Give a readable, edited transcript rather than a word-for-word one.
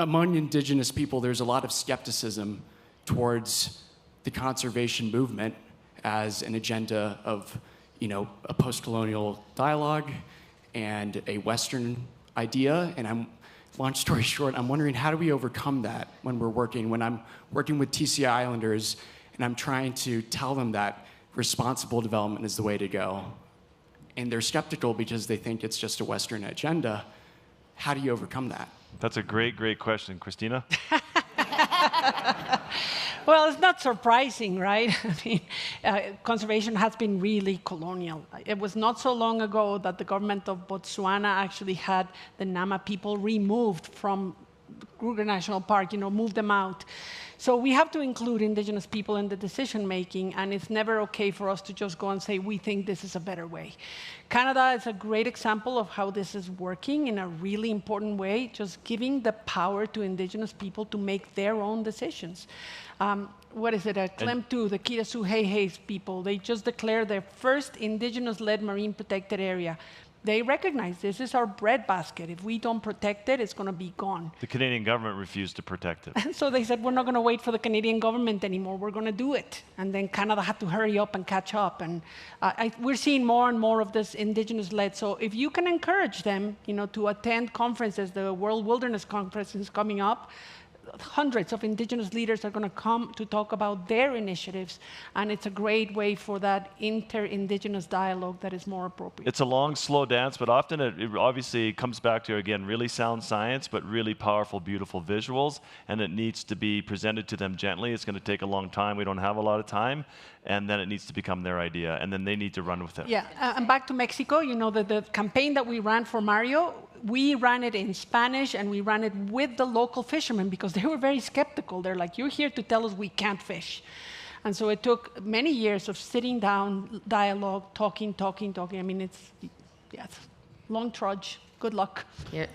among Indigenous people, there's a lot of skepticism towards the conservation movement as an agenda of, a post-colonial dialogue and a Western idea. And long story short, I'm wondering, how do we overcome that when I'm working with TCI Islanders and I'm trying to tell them that responsible development is the way to go? And they're skeptical because they think it's just a Western agenda. How do you overcome that? That's a great, great question. Cristina? Well, it's not surprising, right? I mean, conservation has been really colonial. It was not so long ago that the government of Botswana actually had the Nama people removed from Kruger National Park, moved them out. So we have to include Indigenous people in the decision-making, and it's never okay for us to just go and say, we think this is a better way. Canada is a great example of how this is working in a really important way, just giving the power to Indigenous people to make their own decisions. What is it, Klemtu, the Kitasoo-Heiheis people, they just declared their first Indigenous-led marine protected area. They recognize this is our breadbasket. If we don't protect it, it's going to be gone. The Canadian government refused to protect it. And so they said, we're not going to wait for the Canadian government anymore. We're going to do it. And then Canada had to hurry up and catch up. And we're seeing more and more of this Indigenous-led. So if you can encourage them, to attend conferences, the World Wilderness Conference is coming up, hundreds of Indigenous leaders are going to come to talk about their initiatives, and it's a great way for that inter-Indigenous dialogue that is more appropriate. It's a long, slow dance, but often it obviously comes back to, again, really sound science, but really powerful, beautiful visuals, and it needs to be presented to them gently. It's going to take a long time. We don't have a lot of time, and then it needs to become their idea, and then they need to run with it. Yeah, and back to Mexico, the campaign that we ran for Mario, we ran it in Spanish, and we ran it with the local fishermen because they were very skeptical. They're like, you're here to tell us we can't fish. And so it took many years of sitting down, dialogue, talking. I mean, it's long trudge. Good luck. Yeah.